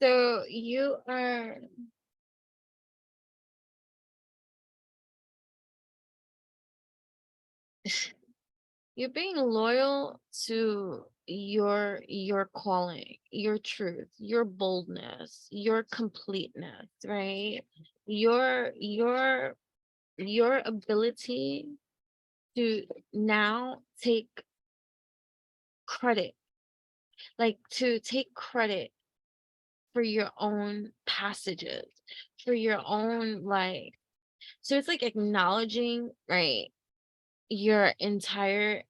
So you are you're being loyal to your calling, your truth, your boldness, your completeness, right? Your ability to now take credit, like to take credit for your own passages, for your own like, so it's like acknowledging, right, your entire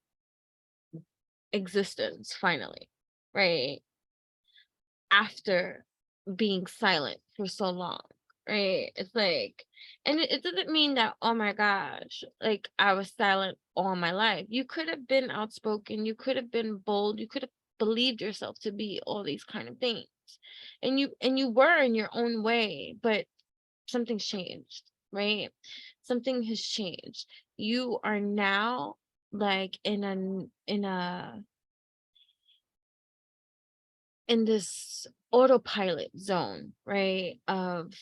existence finally, right? After being silent for so long, right? It's like, and it doesn't mean that, oh my gosh, like I was silent all my life. You could have been outspoken, you could have been bold, you could have believed yourself to be all these kind of things. And you were in your own way, but something's changed, right? Something has changed. You are now like in this autopilot zone, right, of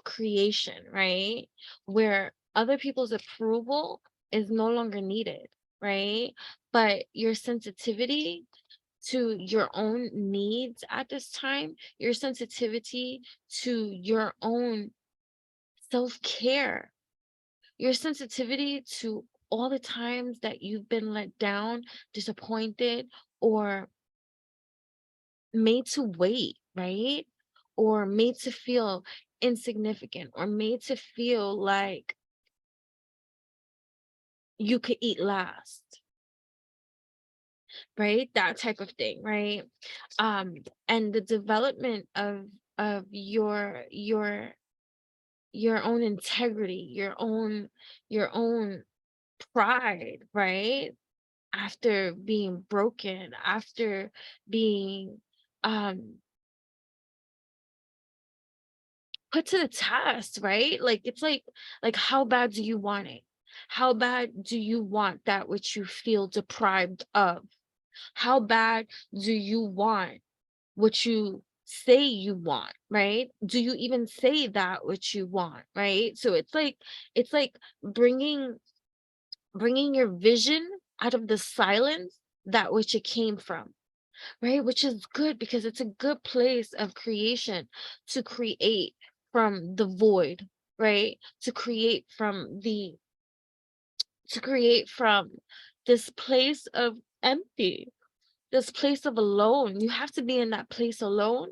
creation, right, where other people's approval is no longer needed, right, but your sensitivity to your own needs at this time, your sensitivity to your own self-care, your sensitivity to all the times that you've been let down, disappointed, or made to wait, right? Or made to feel insignificant, or made to feel like you could eat last, right? That type of thing, right? Um, and the development of your own integrity, your own pride, right? After being broken, after being um put to the test, right? Like it's like how bad do you want it? How bad do you want that which you feel deprived of? How bad do you want what you say you want, right? Do you even say that which you want, right? So it's like bringing your vision out of the silence that which it came from, right? Which is good because it's a good place of creation to create from the void, right? To create from this place of empty, this place of alone. You have to be in that place alone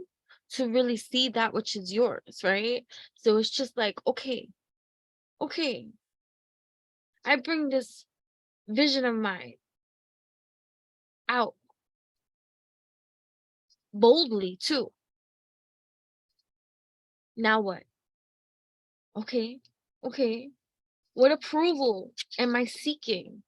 to really see that which is yours, right? So it's just like, okay, I bring this vision of mine out boldly too. Now what? Okay, okay. What approval am I seeking?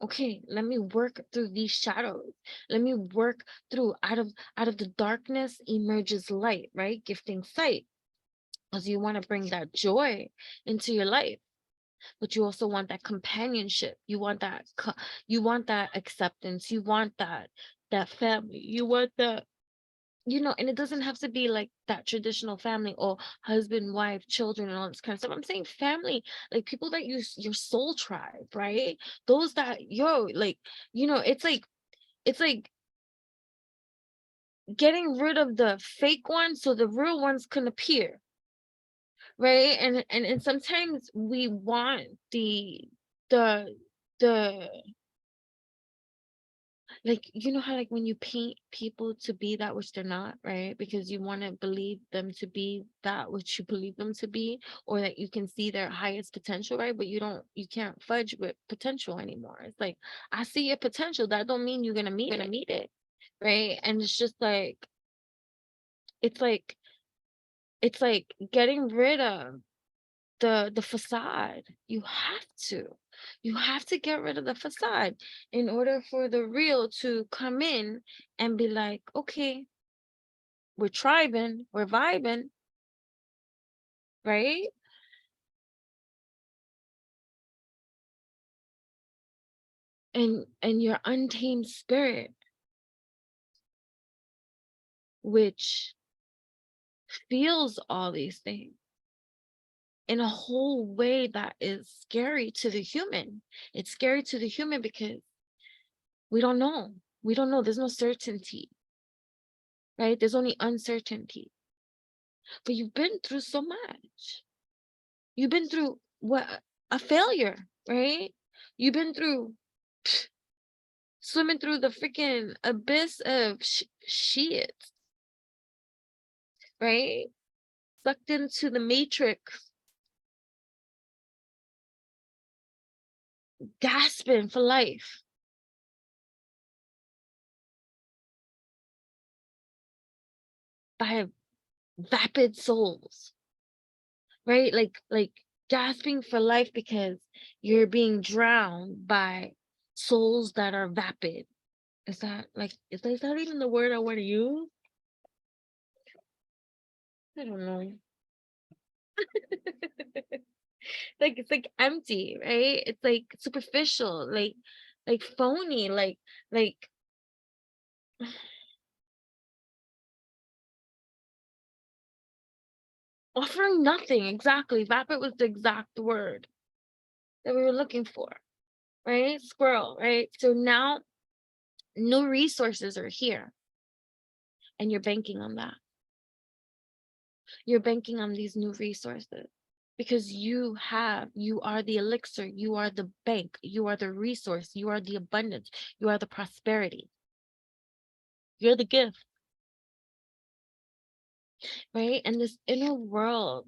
Okay, let me work through these shadows. Let me work through out of the darkness emerges light, right? Gifting sight. Because you want to bring that joy into your life, but you also want that companionship. You want that acceptance. You want that family. You want that, and it doesn't have to be like that traditional family or husband, wife, children, and all this kind of stuff. I'm saying family, like people that your soul tribe, right? Those that like, it's like getting rid of the fake ones so the real ones can appear, right? And sometimes we want the the like, how like when you paint people to be that which they're not, right? Because you want to believe them to be that which you believe them to be, or that you can see their highest potential, right? But you can't fudge with potential anymore. It's like, I see your potential, that don't mean you're gonna meet it, right? And it's just like, it's like it's like getting rid of the facade. You have to get rid of the facade in order for the real to come in and be like, okay, we're tribing, we're vibing, right? and your untamed spirit, which feels all these things in a whole way that is scary to the human. It's scary to the human because we don't know. We don't know. There's no certainty, right? There's only uncertainty. But you've been through so much. You've been through what, a failure, right? You've been through swimming through the freaking abyss of shit, right? Sucked into the matrix, gasping for life. By vapid souls, right? Like gasping for life because you're being drowned by souls that are vapid. Is that like, is that even the word I want to use? I don't know. Like it's like empty, right? It's like superficial, like phony, like offering nothing. Exactly. Vapid was the exact word that we were looking for, right? Squirrel, right? So now new resources are here and you're banking on that. You're banking on these new resources because you are the elixir, you are the bank, you are the resource, you are the abundance, you are the prosperity, you're the gift, right? And this inner world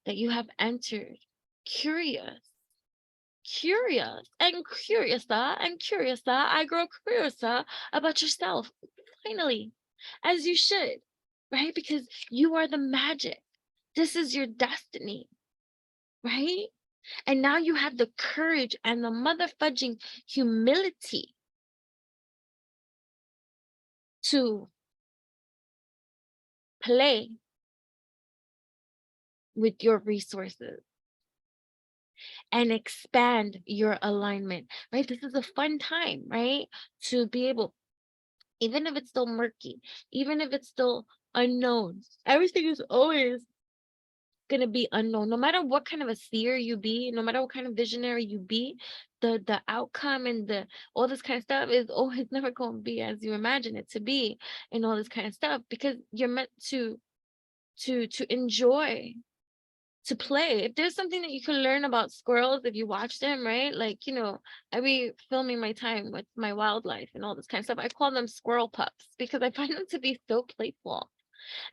that you have entered, curious, I grow curiouser about yourself, finally, as you should, right? Because you are the magic. This is your destiny, right? And now you have the courage and the mother fudging humility to play with your resources and expand your alignment, right? This is a fun time, right? To be able, even if it's still murky, even if it's still unknown, everything is always gonna be unknown. No matter what kind of a seer you be, no matter what kind of visionary you be, the outcome and the all this kind of stuff is always never gonna be as you imagine it to be, and all this kind of stuff, because you're meant to enjoy, to play. If there's something that you can learn about squirrels if you watch them, right? Like, I be filming my time with my wildlife and all this kind of stuff. I call them squirrel pups because I find them to be so playful.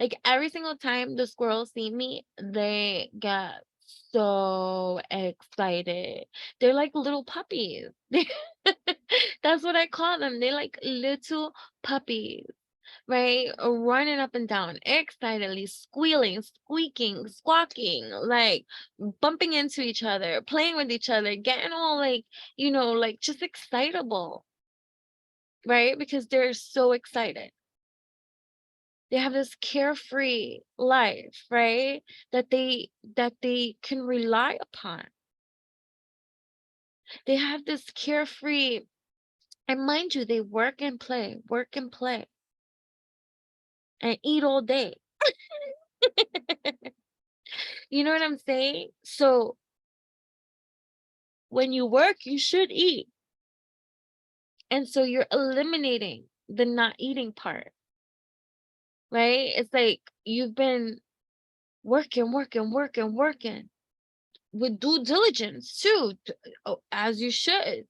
Like every single time the squirrels see me, they get so excited. They're like little puppies. That's what I call them. They're like little puppies, right? Running up and down, excitedly, squealing, squeaking, squawking, like bumping into each other, playing with each other, getting all like, like just excitable, right? Because they're so excited. They have this carefree life, right? That they can rely upon. They have this carefree, and mind you, they work and play, and eat all day. You know what I'm saying? So when you work, you should eat. And so you're eliminating the not eating part, right? It's like you've been working with due diligence too, as you should,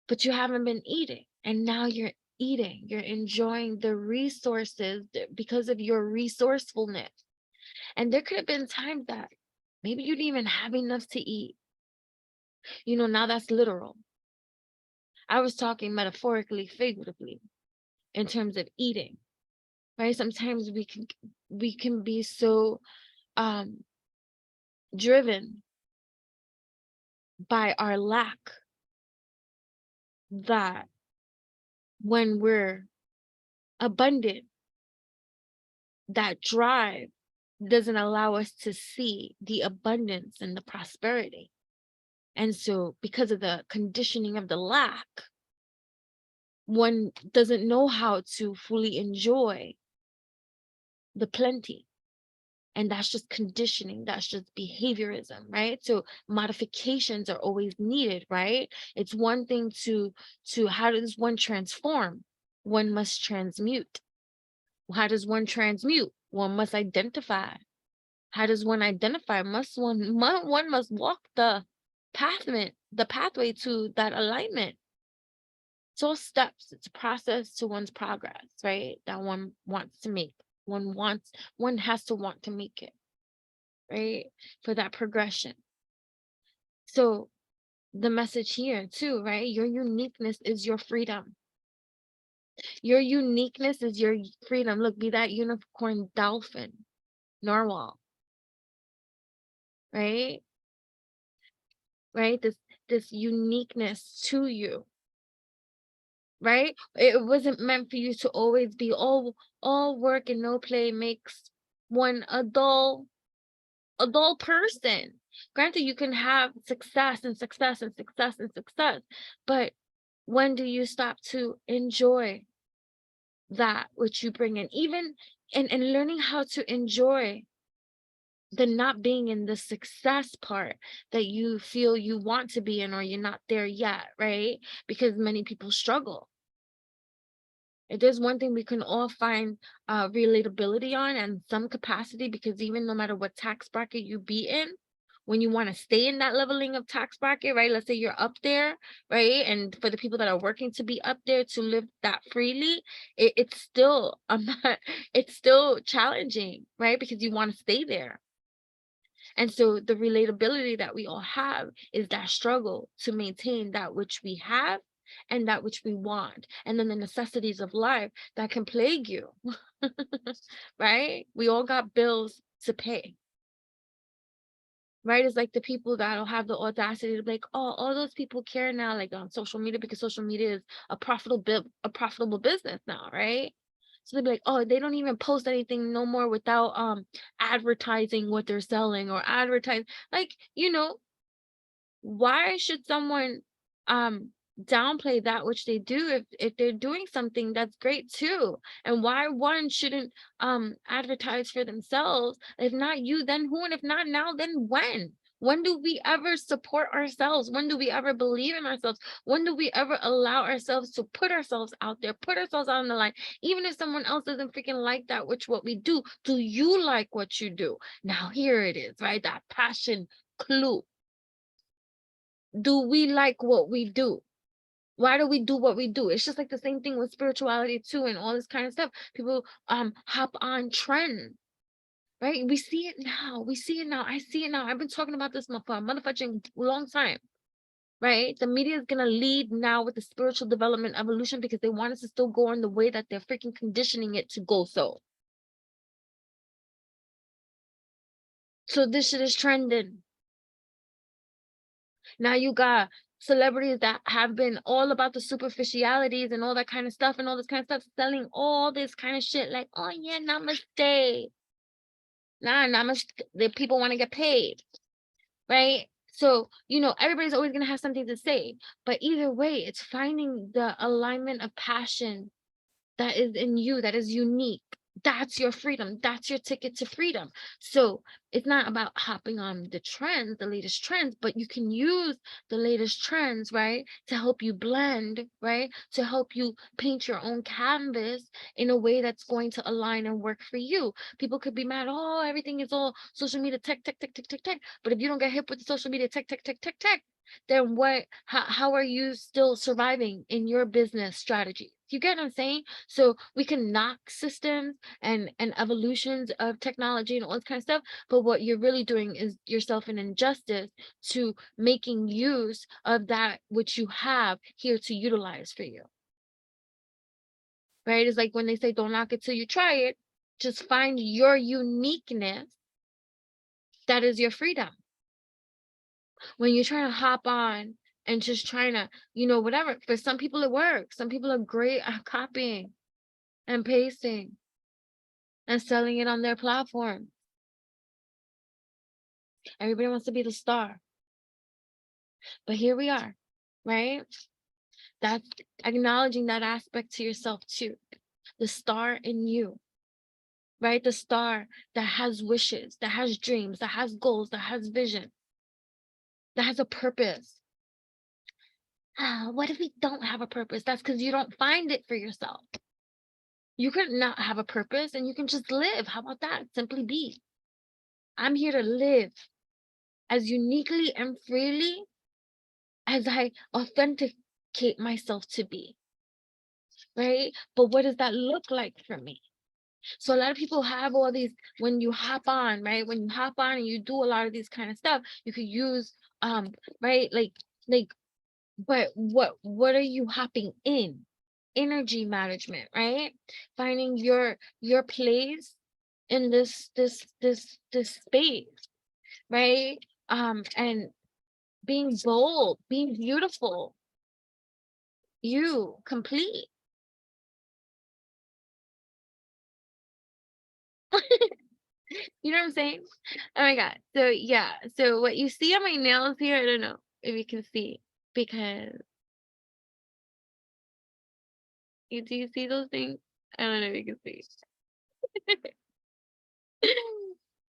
but you haven't been eating. And now you're eating, you're enjoying the resources because of your resourcefulness. And there could have been times that maybe you didn't even have enough to eat. Now that's literal. I was talking metaphorically, figuratively, in terms of eating, right? Sometimes we can be so driven by our lack that when we're abundant, that drive doesn't allow us to see the abundance and the prosperity. And so because of the conditioning of the lack, one doesn't know how to fully enjoy the plenty. And that's just conditioning, that's just behaviorism, right? So modifications are always needed, right? It's one thing to how does one transform? One must transmute. How does one transmute? One must identify. How does one identify? One must walk the pathway to that alignment. It's all steps. It's a process to one's progress, right? That one wants to make. One has to want to make it, right? For that progression. So the message here too, right? Your uniqueness is your freedom. Your uniqueness is your freedom. Look, be that unicorn, dolphin, narwhal, right? Right? This uniqueness to you, right? It wasn't meant for you to always be all work and no play makes one a dull person. Granted, you can have success and success and success and success, but when do you stop to enjoy that which you bring in? Even and learning how to enjoy the not being in the success part that you feel you want to be in, or you're not there yet, right? Because many people struggle. If there's one thing we can all find relatability on in some capacity, because even no matter what tax bracket you be in, when you want to stay in that leveling of tax bracket, right? Let's say you're up there, right? And for the people that are working to be up there to live that freely, it's still it's still challenging, right? Because you want to stay there. And so the relatability that we all have is that struggle to maintain that which we have and that which we want. And then the necessities of life that can plague you, right? We all got bills to pay, right? It's like the people that'll have the audacity to be like, oh, all those people care now, like on social media, because social media is a profitable business now, right? So they'd be like, oh, they don't even post anything no more without advertising what they're selling, or advertise, like, why should someone downplay that which they do if they're doing something that's great too? And why one shouldn't advertise for themselves? If not you, then who? And if not now, then when? When do we ever support ourselves? When do we ever believe in ourselves? When do we ever allow ourselves to put ourselves out there, put ourselves out on the line? Even if someone else doesn't freaking like that, what we do you like what you do? Now here it is, right? That passion clue. Do we like what we do? Why do we do what we do? It's just like the same thing with spirituality too, and all this kind of stuff. People hop on trend, right? We see it now. I see it now. I've been talking about this for a motherfucking long time, right? The media is gonna lead now with the spiritual development evolution, because they want us to still go on the way that they're freaking conditioning it to go. So this shit is trending. Now you got celebrities that have been all about the superficialities and all that kind of stuff and all this kind of stuff, selling all this kind of shit like, oh yeah, namaste. Nah, namaste. The people want to get paid, right? So, everybody's always going to have something to say. But either way, it's finding the alignment of passion that is in you, that is unique. That's your freedom. That's your ticket to freedom. So it's not about hopping on the trends, the latest trends, but you can use the latest trends, right, to help you blend, right, to help you paint your own canvas in a way that's going to align and work for you. People could be mad, oh, everything is all social media tech, tech, tech, tech, tech, tech. But if you don't get hit with the social media tech, tech, tech, tech, tech, then how are you still surviving in your business strategy? You get what I'm saying? So we can knock systems and evolutions of technology and all this kind of stuff, but what you're really doing is yourself an injustice to making use of that which you have here to utilize for you, right? It's like when they say don't knock it till you try it. Just find your uniqueness. That is your freedom. When you're trying to hop on and just trying to, whatever, for some people it works. Some people are great at copying and pasting and selling it on their platform. Everybody wants to be the star. But here we are, right? That's acknowledging that aspect to yourself too. The star in you, right? The star that has wishes, that has dreams, that has goals, that has vision, that has a purpose. What if we don't have a purpose? That's because you don't find it for yourself. You could not have a purpose and you can just live. How about that? Simply be. I'm here to live as uniquely and freely as I authenticate myself to be, right? But what does that look like for me? So a lot of people have all these, when you hop on, right? When you hop on and you do a lot of these kind of stuff, you could use, right? Like, but what are you hopping in? Energy management, right? Finding your place in this space, right? And being bold, being beautiful, you complete. You know what I'm saying? Oh my god. So yeah. So what you see on my nails here, I don't know if you can see, because do you see those things? I don't know if you can see.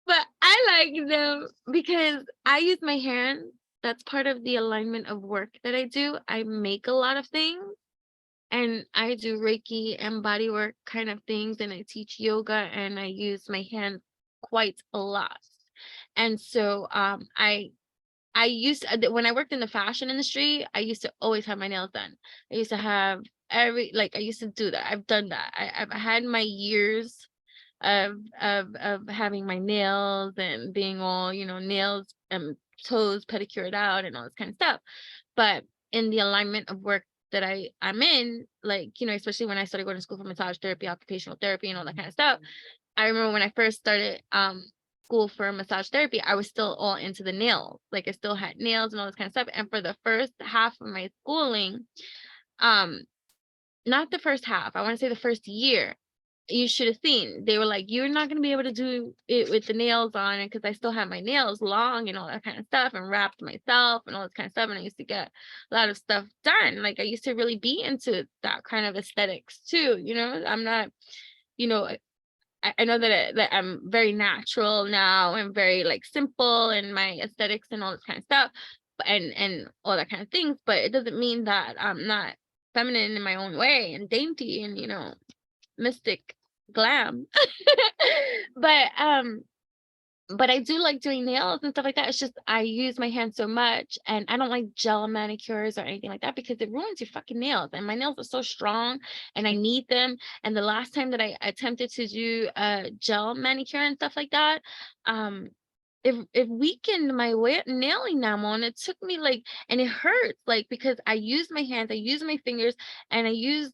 But I like them because I use my hands. That's part of the alignment of work that I do. I make a lot of things, and I do Reiki and body work kind of things, and I teach yoga, and I use my hands quite a lot. And so I used when I worked in the fashion industry, I used to always have my nails done. I used to have I used to do that. I've done that. I've had my years of having my nails and being all, nails and toes pedicured out and all this kind of stuff. But in the alignment of work that I'm in, like, especially when I started going to school for massage therapy, occupational therapy, and all that kind of stuff. I remember when I first started school for massage therapy, I was still all into the nails. Like, I still had nails and all this kind of stuff. And for the first half of my schooling, um, not the first half, I want to say the first year, you should have seen. They were like, you're not gonna be able to do it with the nails on it, because I still had my nails long and all that kind of stuff, and wrapped myself and all this kind of stuff. And I used to get a lot of stuff done. Like, I used to really be into that kind of aesthetics too. I'm not, you know, I know that I'm very natural now and very like simple in my aesthetics and all this kind of stuff, and all that kind of things. But it doesn't mean that I'm not feminine in my own way and dainty and mystic glam. but but I do like doing nails and stuff like that. It's just I use my hands so much, and I don't like gel manicures or anything like that because it ruins your fucking nails. And my nails are so strong and I need them. And the last time that I attempted to do a gel manicure and stuff like that, it weakened my nail enamel, and it took me and it hurts because I use my hands, I use my fingers, and I use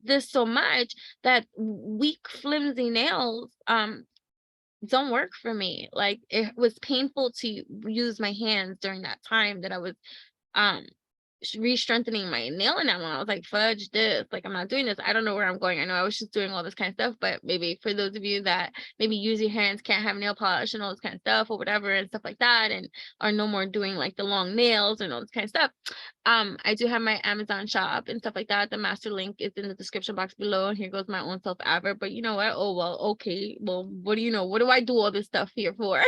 this so much that weak flimsy nails don't work for me. Like, it was painful to use my hands during that time that I was um re-strengthening my nail enamel. I was like, fudge this, like, I'm not doing this. I don't know where I'm going. I know I was just doing all this kind of stuff, but maybe for those of you that maybe use your hands, can't have nail polish and all this kind of stuff or whatever and stuff like that, and are no more doing like the long nails and all this kind of stuff, I do have my Amazon shop and stuff like that. The master link is in the description box below, and here goes my own self advert. But you know what? Oh well, okay, well, what do you know? What do I do all this stuff here for?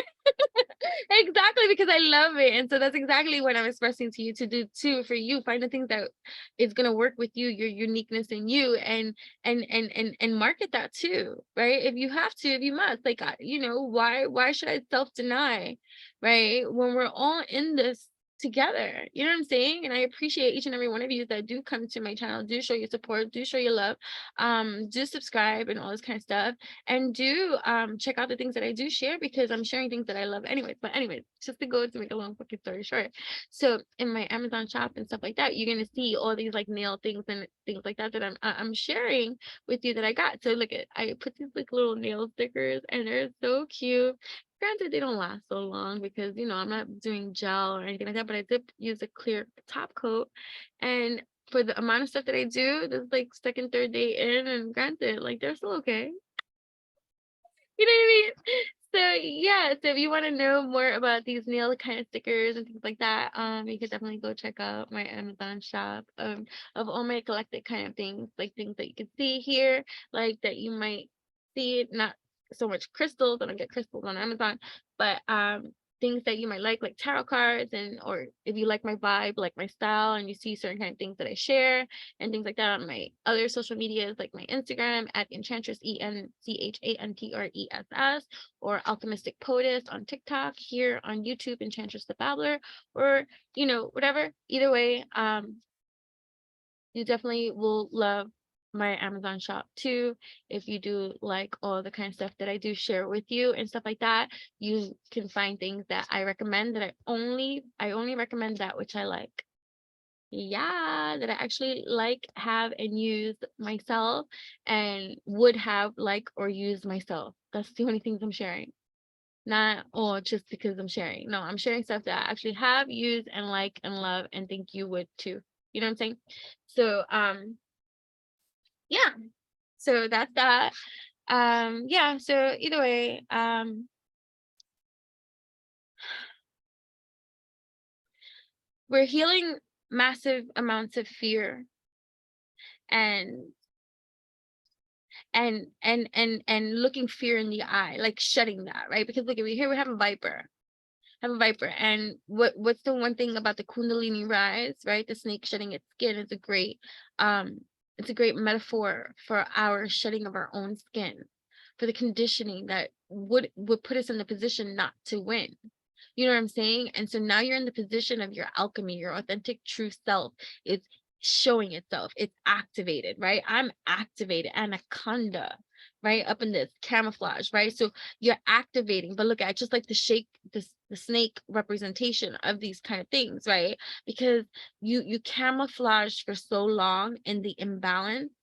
Exactly, because I love it. And so that's exactly what I'm expressing to you to do too. For you, find the things that is going to work with you, your uniqueness in you, and market that too, right? If you have to, if you must, like, why should I self-deny, right, when we're all in this together? You know what I'm saying? And I appreciate each and every one of you that do come to my channel, do show your support, do show your love, do subscribe and all this kind of stuff, and do check out the things that I do share, because I'm sharing things that I love anyways. But anyways, just to make a long fucking story short, so in my Amazon shop and stuff like that, you're gonna see all these like nail things and things like that I'm sharing with you that I got. So look at, I put these like little nail stickers, and they're so cute. Granted, they don't last so long because I'm not doing gel or anything like that, but I did use a clear top coat. And for the amount of stuff that I do, this is like second, third day in, and granted, like, they're still okay. You know what I mean? So yeah, so if you want to know more about these nail kind of stickers and things like that, you could definitely go check out my Amazon shop of all my eclectic kind of things, like things that you can see here, like that you might see, not so much crystals. I don't get crystals on Amazon, but things that you might like tarot cards, and or if you like my vibe, like my style, and you see certain kind of things that I share and things like that on my other social medias, like my Instagram at Enchantress ENCHANTRESS, or Alchemistic Poetess on TikTok, here on YouTube, Enchantress the Babbler, or whatever. Either way, you definitely will love my Amazon shop too. If you do like all the kind of stuff that I do share with you and stuff like that, you can find things that I recommend, that I only recommend that which I like. Yeah, that I actually like, have, and use myself, and would have, like, or use myself. That's the only things I'm sharing. Not all just because I'm sharing. No, I'm sharing stuff that I actually have, used, and like, and love, and think you would too. You know what I'm saying? So yeah. So that's that. Yeah, so either way, we're healing massive amounts of fear, and looking fear in the eye, like shutting that, right? Because look, here we have a viper. And what's the one thing about the Kundalini rise, right? The snake shedding its skin is a great metaphor for our shedding of our own skin, for the conditioning that would put us in the position not to win. You know what I'm saying? And so now you're in the position of your alchemy, your authentic true self. It's showing itself. It's activated, right? I'm activated, anaconda, right? Up in this camouflage, right? So you're activating, but look at just like the snake representation of these kind of things, right? Because you camouflage for so long in the imbalance,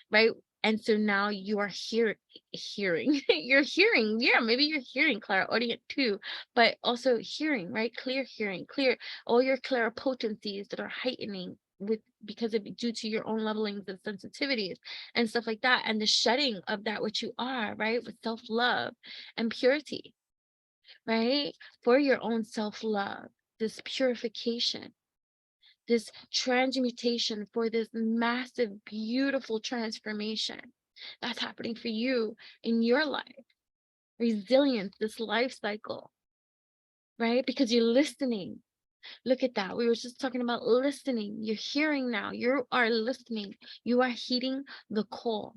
right? And so now you are hearing you're hearing, yeah, maybe you're hearing clairaudient too, but also hearing, right? Clear hearing, clear, all your claripotencies that are heightening because of due to your own levelings and sensitivities and stuff like that, and the shedding of that which you are, right? With self-love and purity, right? For your own self-love, this purification, this transmutation, for this massive, beautiful transformation that's happening for you in your life. Resilience, this life cycle, right? Because you're listening. Look at that. We were just talking about listening. You're hearing now. You are listening. You are heeding the call,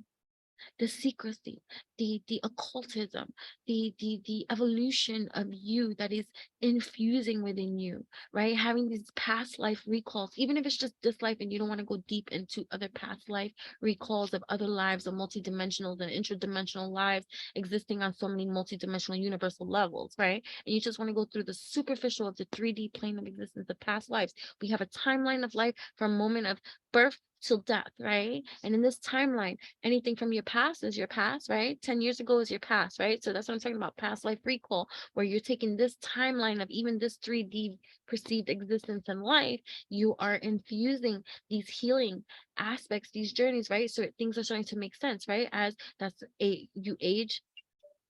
the secrecy, the occultism, the evolution of you that is infusing within you, right? Having these past life recalls, even if it's just this life and you don't want to go deep into other past life recalls of other lives, of multidimensional and interdimensional lives existing on so many multidimensional universal levels, right? And you just want to go through the superficial of the 3D plane of existence of past lives. We have a timeline of life from a moment of birth till death, right? And in this timeline, anything from your past is your past, right? 10 years ago is your past, right? So that's what I'm talking about, past life recall, where you're taking this timeline of even this 3D perceived existence and life, you are infusing these healing aspects, these journeys, right? So things are starting to make sense, right? As you age,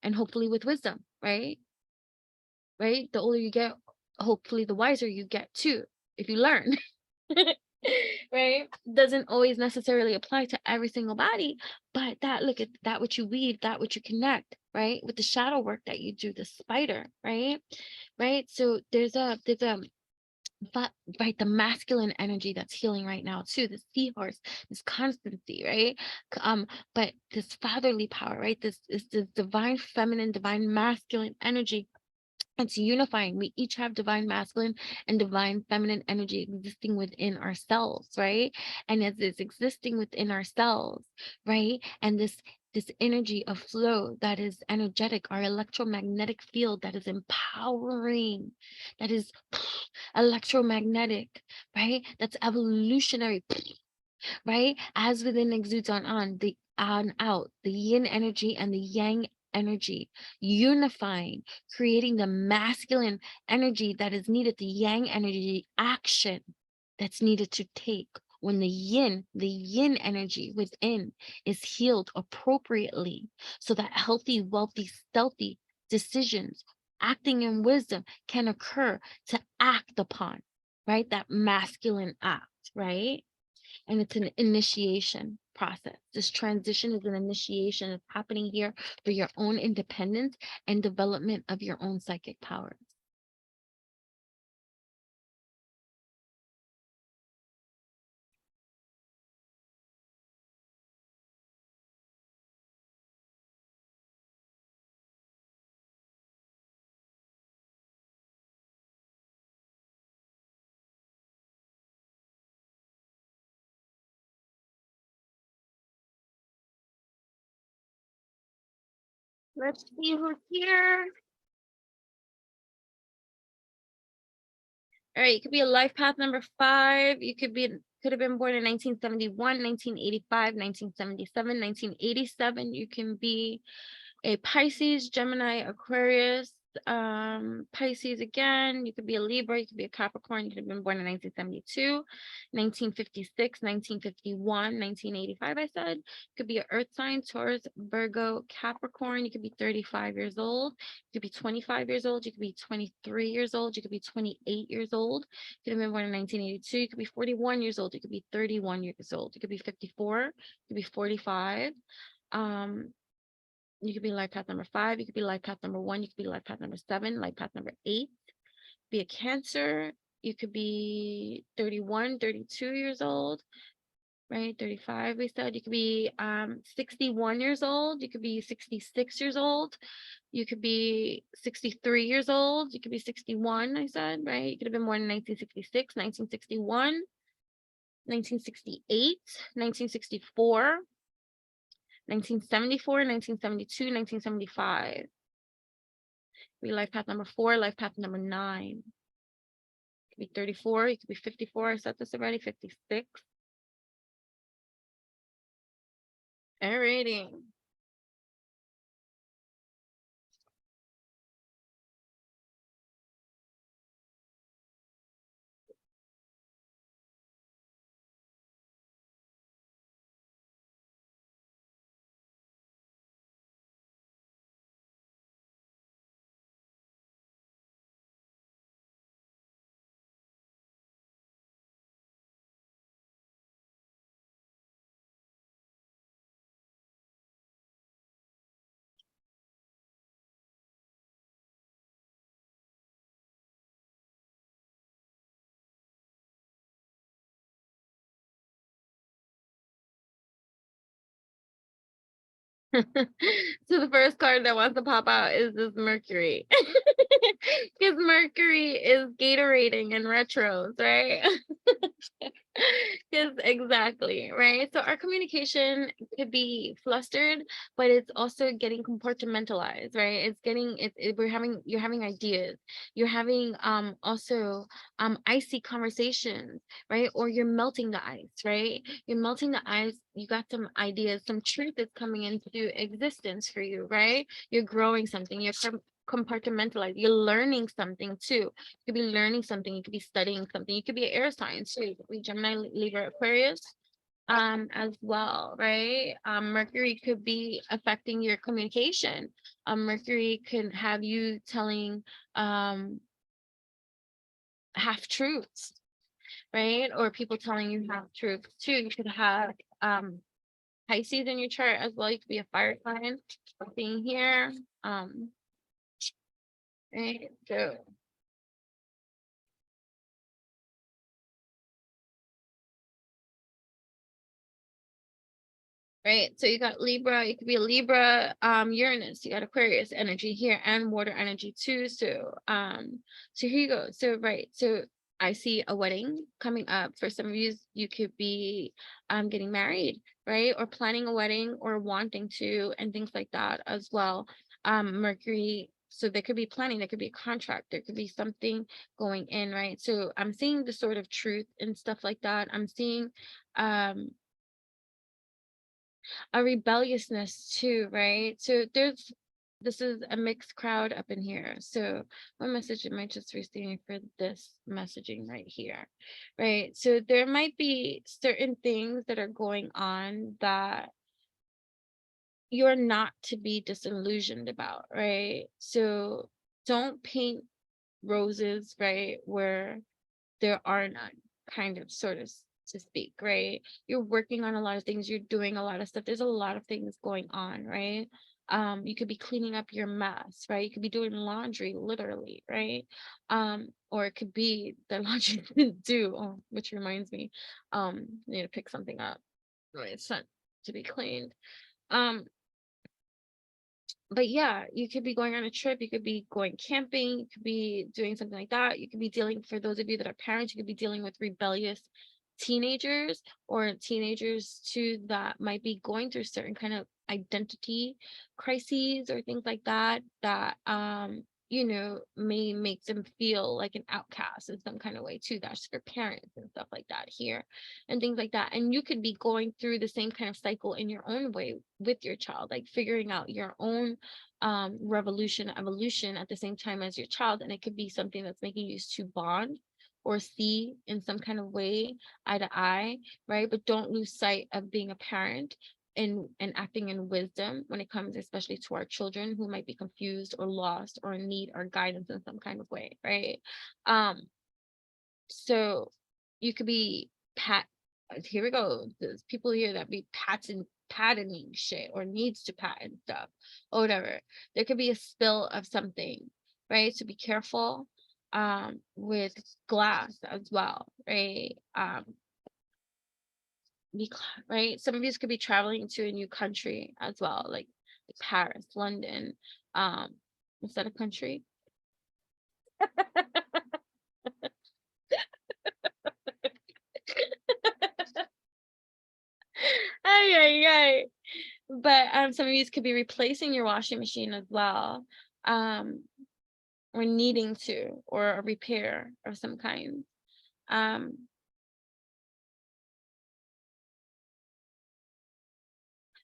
and hopefully with wisdom, right? Right? The older you get, hopefully the wiser you get too, if you learn. Right? Doesn't always necessarily apply to every single body, but look at that, what you weave, that what you connect, right? With the shadow work that you do, the spider, right? So there's but right, the masculine energy that's healing right now too, the seahorse, this constancy, right? But this fatherly power, right? This is the divine feminine, divine masculine energy. It's unifying. We each have divine masculine and divine feminine energy existing within ourselves, right? And as it's existing within ourselves, right? And this energy of flow that is energetic, our electromagnetic field that is empowering, that is electromagnetic, right? That's evolutionary, right? As within exudes on the on out, the yin energy and the yang energy unifying, creating the masculine energy that is needed, the yang energy action that's needed to take when the yin energy within is healed appropriately, so that healthy, wealthy, stealthy decisions, acting in wisdom can occur to act upon, right? That masculine act, right? And it's an initiation process. This transition is an initiation. It's happening here for your own independence and development of your own psychic powers. Let's see who's here. All right, you could be a life path number 5. You could have been born in 1971, 1985, 1977, 1987. You can be a Pisces, Gemini, Aquarius, Pisces again. You could be a Libra, you could be a Capricorn. You could have been born in 1972, 1956, 1951, 1985, I said. You could be an earth sign, Taurus, Virgo, Capricorn. You could be 35 years old. You could be 25 years old. You could be 23 years old. You could be 28 years old. You could have been born in 1982. You could be 41 years old. You could be 31 years old. You could be 54. You could be 45. You could be life path number 5. You could be life path number 1. You could be life path number 7, life path number 8. Be a Cancer. You could be 31, 32 years old, right? 35, we said. You could be 61 years old. You could be 66 years old. You could be 63 years old. You could be 61, I said, right? You could have been born in 1966, 1961, 1968, 1964. 1974, 1972, 1975. Be life path number 4, life path number 9. You could be 34, you could be 54. I said this already, 56. Alrighty. So the first card that wants to pop out is this Mercury. Because Mercury is Gatorating in retros, right? Because exactly, right? So our communication could be flustered, but it's also getting compartmentalized, right? It's getting you're having ideas. You're having also icy conversations, right? Or you're melting the ice, right? You're melting the ice. You got some ideas, some truth is coming into existence for you, right? You're growing something. You're compartmentalized. You're learning something too. You could be learning something. You could be studying something. You could be an air sign too. You could be Gemini, Libra, Aquarius, as well, right? Mercury could be affecting your communication. Mercury could have you telling half truths, right? Or people telling you half truths too. You could have Pisces in your chart as well. You could be a fire sign. Being here, right? So right, so you got Libra, you could be a Libra, Uranus, you got Aquarius energy here and water energy too. So so here you go. So right, so I see a wedding coming up. For some of you, you could be getting married, right? Or planning a wedding or wanting to, and things like that as well. Mercury, so there could be planning, there could be a contract, there could be something going in, right? So I'm seeing the sort of truth and stuff like that. I'm seeing a rebelliousness too, right? So this is a mixed crowd up in here. So what message am I just receiving for this messaging right here, right? So there might be certain things that are going on that you're not to be disillusioned about, right? So don't paint roses, right, where there are none, kind of, sort of, to speak, right? You're working on a lot of things, you're doing a lot of stuff. There's a lot of things going on, right? You could be cleaning up your mess, right? You could be doing laundry, literally, right? Or it could be the laundry you didn't do, oh, which reminds me, I need to pick something up. Right, it's not to be cleaned. Um, but yeah, you could be going on a trip, you could be going camping, you could be doing something like that. You could be dealing, for those of you that are parents, you could be dealing with rebellious teenagers, or teenagers too that might be going through certain kind of identity crises or things like that, that may make them feel like an outcast in some kind of way too. That's for parents and stuff like that here, and things like that. And you could be going through the same kind of cycle in your own way with your child, like figuring out your own revolution, evolution at the same time as your child. And it could be something that's making you to bond or see in some kind of way, eye to eye, right? But don't lose sight of being a parent and acting in wisdom when it comes especially to our children who might be confused or lost or in need or guidance in some kind of way, right? So you could be here we go, there's people here that be patenting shit or needs to patent stuff or whatever. There could be a spill of something, right? So be careful with glass as well, right? Right, some of you could be traveling to a new country as well, like Paris, London. Is that a country? Ay, ay, ay. But some of you could be replacing your washing machine as well, or needing to, or a repair of some kind.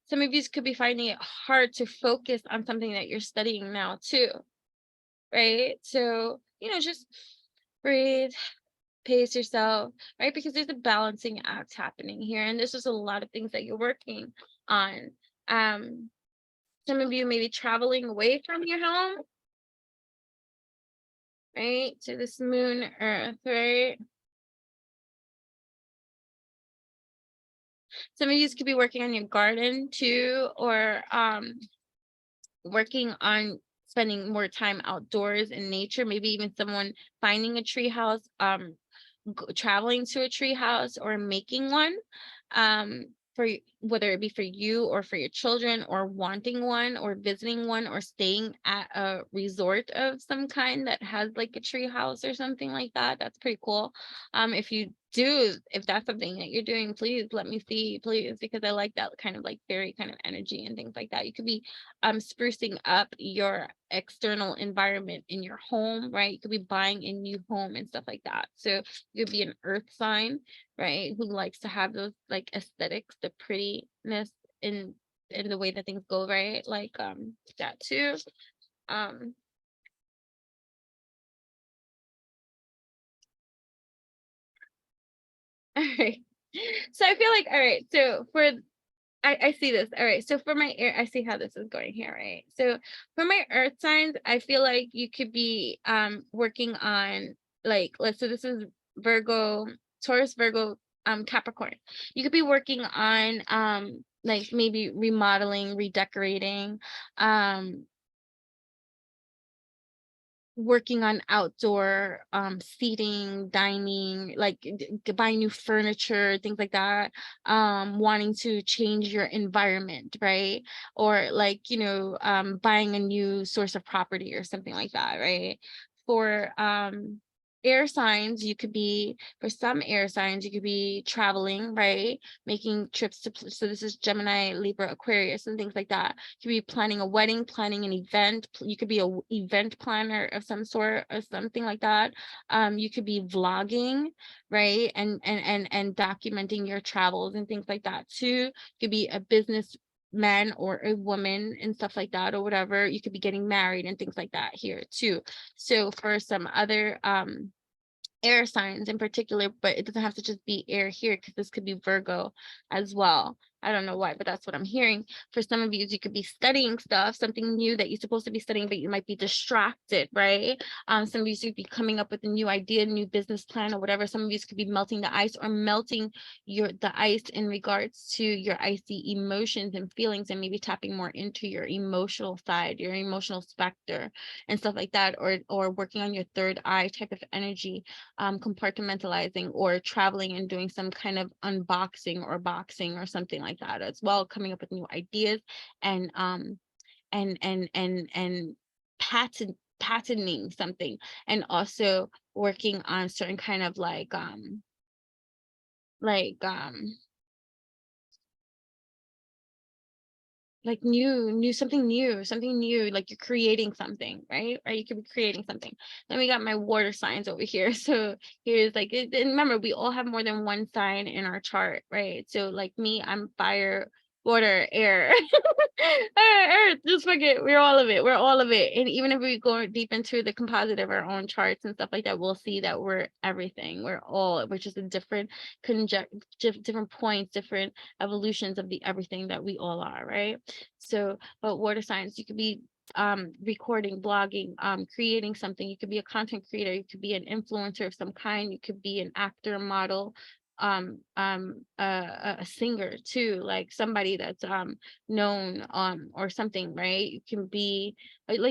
Some of you could be finding it hard to focus on something that you're studying now too, right? So, just breathe, pace yourself, right? Because there's a balancing act happening here. And this is a lot of things that you're working on. Some of you may be traveling away from your home, right? To this moon earth, right? Some of you could be working on your garden too, or working on spending more time outdoors in nature, maybe even someone finding a tree house, traveling to a tree house or making one, for whether it be for you or for your children, or wanting one or visiting one, or staying at a resort of some kind that has like a tree house or something like that. That's pretty cool. If that's something that you're doing, please let me see, please, because I like that kind of like fairy kind of energy and things like that. You could be sprucing up your external environment in your home, right? You could be buying a new home and stuff like that. So you could be an earth sign, right, who likes to have those like aesthetics, the prettiness in the way that things go, right? Like that too. All right. So I feel like, all right, so I see this. All right. So for my air, I see how this is going here, right? So for my earth signs, I feel like you could be working on, like, let's say this is Virgo, Taurus, Virgo, Capricorn. You could be working on like maybe remodeling, redecorating, working on outdoor seating, dining, like buying new furniture, things like that, wanting to change your environment, right? Or like, buying a new source of property or something like that, right? For air signs, for some air signs, you could be traveling, right? Making trips so this is Gemini, Libra, Aquarius, and things like that. You could be planning a wedding, planning an event. You could be a event planner of some sort or something like that. You could be vlogging, right? And documenting your travels and things like that too. You could be a business man or a woman and stuff like that, or whatever. You could be getting married and things like that here too. So for some other air signs in particular, but it doesn't have to just be air here, because this could be Virgo as well. I don't know why, but that's what I'm hearing. For some of you could be studying stuff, something new that you're supposed to be studying, but you might be distracted, right? Some of you could be coming up with a new idea, new business plan or whatever. Some of you could be melting the ice or melting the ice in regards to your icy emotions and feelings, and maybe tapping more into your emotional side, your emotional specter and stuff like that, or working on your third eye type of energy, compartmentalizing or traveling and doing some kind of unboxing or boxing or something like that as well, coming up with new ideas and and patenting something, and also working on certain kind of like new something new, like you're creating something, right? You could be creating something. Then we got my water signs over here. So here's like and remember, we all have more than one sign in our chart, right? So like me, I'm fire, water, air, earth, just forget, we're all of it, and even if we go deep into the composite of our own charts and stuff like that, we'll see that we're everything, we're just a different different points, different evolutions of the everything that we all are, right? So, but water signs, you could be recording, blogging, creating something. You could be a content creator, you could be an influencer of some kind, you could be an actor, model, a singer too, like somebody that's known or something, right? You can be like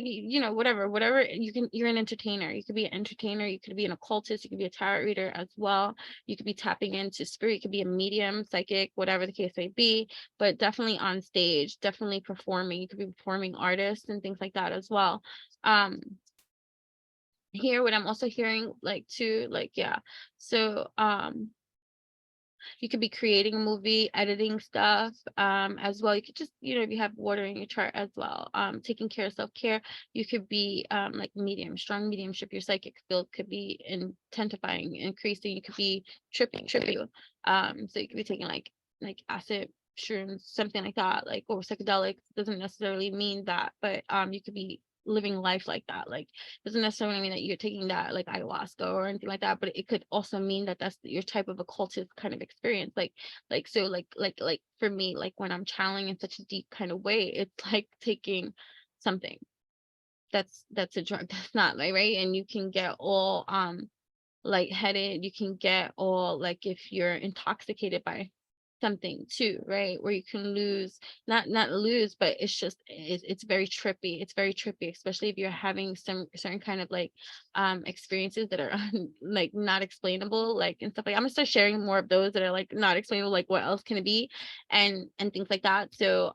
whatever you're an entertainer. You could be an entertainer, you could be an occultist, you could be a tarot reader as well. You could be tapping into spirit, you could be a medium, psychic, whatever the case may be, but definitely on stage, definitely performing. You could be performing artists and things like that as well. Here, what I'm also hearing like too, like, yeah, so you could be creating a movie, editing stuff, as well. You could just, if you have water in your chart as well, taking care of self-care. You could be like strong mediumship. Your psychic field could be intensifying, increasing. You could be tripping. So you could be taking like acid, shrooms, something like that, like, or psychedelics. Doesn't necessarily mean that, but you could be living life like that. Like, doesn't necessarily mean that you're taking that like ayahuasca or anything like that, but it could also mean that that's your type of occultist kind of experience. So like for me, like when I'm channeling in such a deep kind of way, it's like taking something that's a drug that's not like, right, and you can get all lightheaded, you can get all, like, if you're intoxicated by something too, right, where you can lose, not lose, but it's very trippy, especially if you're having some certain kind of like experiences that are like not explainable, like, and stuff. Like, I'm gonna start sharing more of those that are like not explainable, like what else can it be, and things like that. So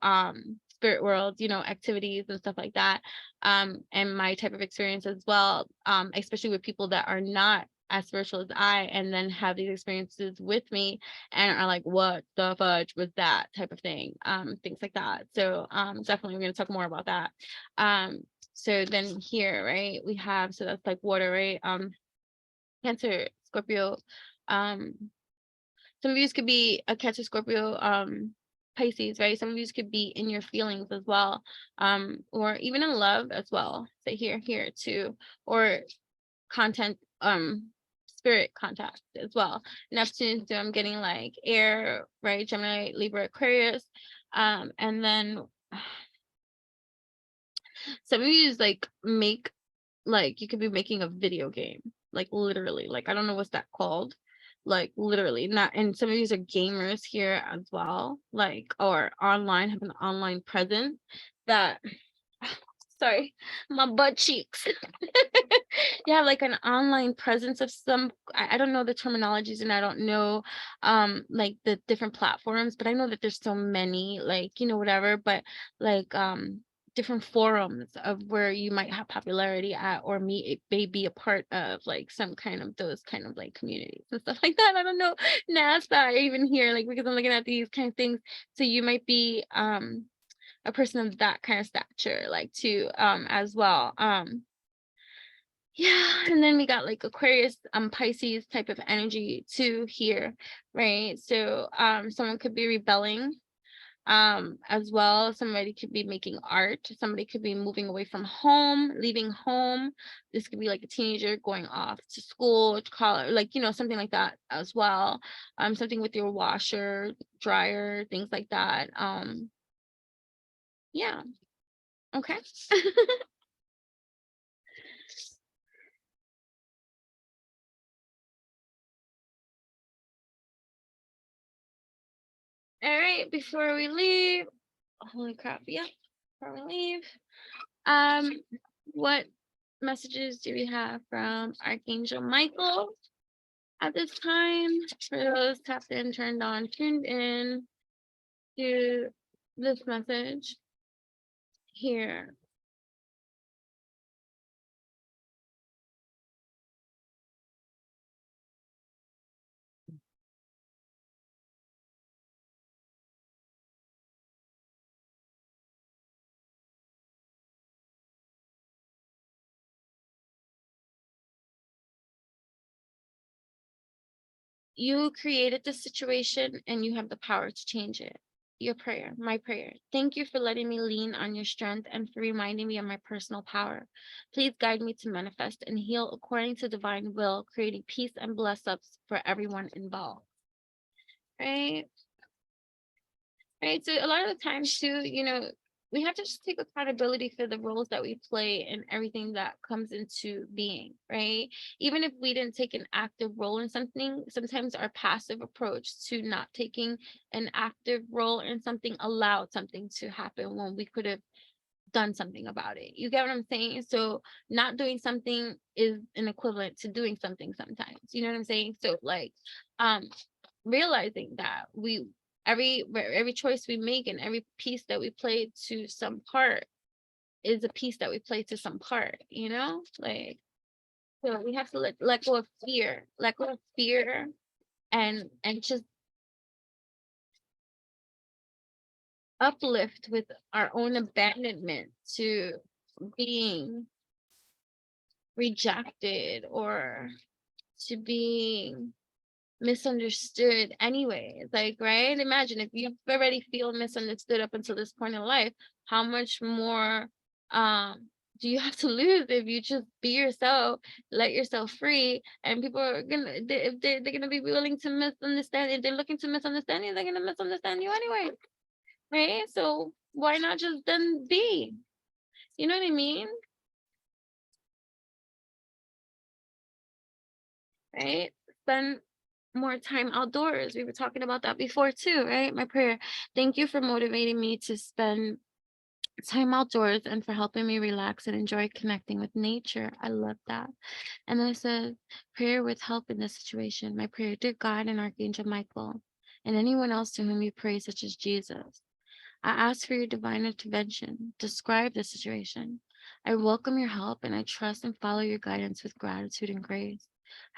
spirit world, activities and stuff like that, and my type of experience as well, especially with people that are not as spiritual as I, and then have these experiences with me and are like, what the fudge was that type of thing, things like that. So definitely we're going to talk more about that. So then here, right, we have, so that's like water, right? Cancer, Scorpio, some of you could be a Cancer, Scorpio, Pisces, right? Some of you could be in your feelings as well, or even in love as well. So here too, or content, spirit contact as well. Neptune, so I'm getting like air, right? Gemini, Libra, Aquarius, and then some of you like make, like, you could be making a video game, like literally, like, I don't know what's that called, like literally not. And some of you are gamers here as well, like, or online, have an online presence that sorry, my butt cheeks. You have like an online presence of some, I don't know the terminologies, and I don't know like the different platforms, but I know that there's so many, like, whatever, but like different forums of where you might have popularity at, or may be a part of like some kind of those kind of like communities and stuff like that. I don't know, NASA, even here, like, because I'm looking at these kind of things. So you might be a person of that kind of stature, like, too, as well. Yeah, and then we got like Aquarius, Pisces type of energy too here, right? So someone could be rebelling, as well. Somebody could be making art. Somebody could be moving away from home, leaving home. This could be like a teenager going off to school, to college, like, something like that as well. Something with your washer, dryer, things like that. Yeah. Okay. All right. Before we leave, holy crap. Yeah. Before we leave, um, what messages do we have from Archangel Michael at this time? For those tapped in, turned on, tuned in to this message here. You created the situation and you have the power to change it. Your prayer, my prayer. Thank you for letting me lean on your strength and for reminding me of my personal power. Please guide me to manifest and heal according to divine will, creating peace and bless ups for everyone involved. Right? Right. So a lot of the times too, we have to just take accountability for the roles that we play and everything that comes into being, right? Even if we didn't take an active role in something, sometimes our passive approach to not taking an active role in something allowed something to happen when we could have done something about it. You get what I'm saying? So not doing something is an equivalent to doing something sometimes. You know what I'm saying? So like um realizing that every choice we make and every piece that we play to some part is a piece that we play to some part, like, so we have to let go of fear, and just uplift with our own abandonment to being rejected or to being misunderstood anyway. Like, right? Imagine if you already feel misunderstood up until this point in life, how much more do you have to lose if you just be yourself, let yourself free, and people are gonna if they're gonna be willing to misunderstand. If they're looking to misunderstand you, they're gonna misunderstand you anyway, right? So why not just then be? You know what I mean? Right? Spend more time outdoors. We were talking about that before too, right? My prayer. Thank you for motivating me to spend time outdoors and for helping me relax and enjoy connecting with nature. I love that. And then I said, prayer with help in this situation. My prayer, dear God and Archangel Michael, and anyone else to whom you pray, such as Jesus. I ask for your divine intervention. Describe the situation. I welcome your help and I trust and follow your guidance with gratitude and grace.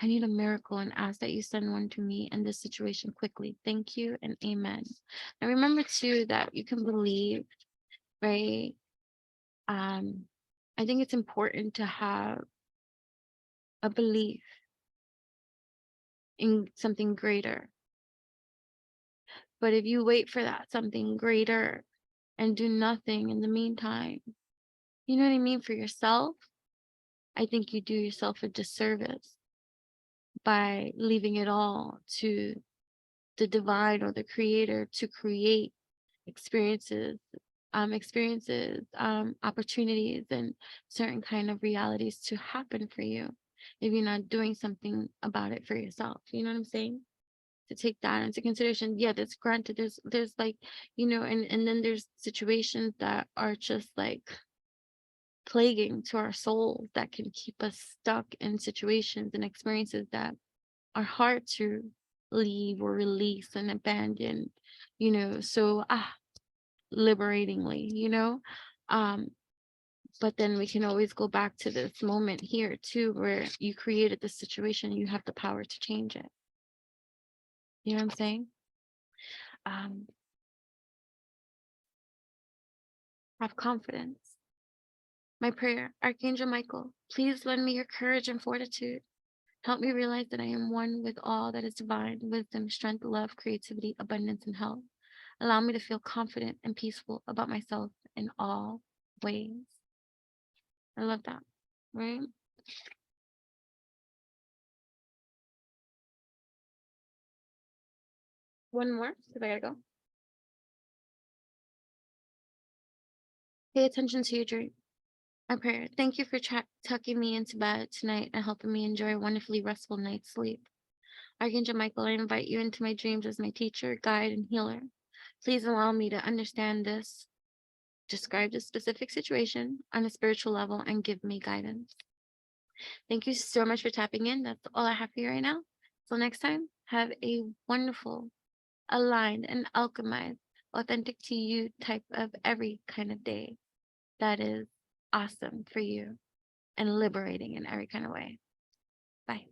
I need a miracle and ask that you send one to me in this situation quickly. Thank you and amen. And remember too that you can believe, right? I think it's important to have a belief in something greater. But if you wait for that something greater and do nothing in the meantime, you know what I mean, for yourself, I think you do yourself a disservice by leaving it all to the divine or the creator to create experiences, opportunities, and certain kind of realities to happen for you if you're not doing something about it for yourself. You know what I'm saying? To take that into consideration. Yeah, that's granted. There's like, and then there's situations that are just like plaguing to our souls that can keep us stuck in situations and experiences that are hard to leave or release and abandon, so liberatingly, um but then we can always go back to this moment here too where you created the situation, you have the power to change it. You know what I'm saying? um have confidence. My prayer, Archangel Michael, please lend me your courage and fortitude. Help me realize that I am one with all that is divine, wisdom, strength, love, creativity, abundance, and health. Allow me to feel confident and peaceful about myself in all ways. I love that, right? One more, because I gotta go. Pay attention to your dream. My prayer. Thank you for tucking me into bed tonight and helping me enjoy a wonderfully restful night's sleep. Archangel Michael, I invite you into my dreams as my teacher, guide, and healer. Please allow me to understand this, describe this specific situation on a spiritual level, and give me guidance. Thank you so much for tapping in. That's all I have for you right now. Till next time, have a wonderful, aligned, and alchemized, authentic to you type of every kind of day that is awesome for you and liberating in every kind of way. Bye.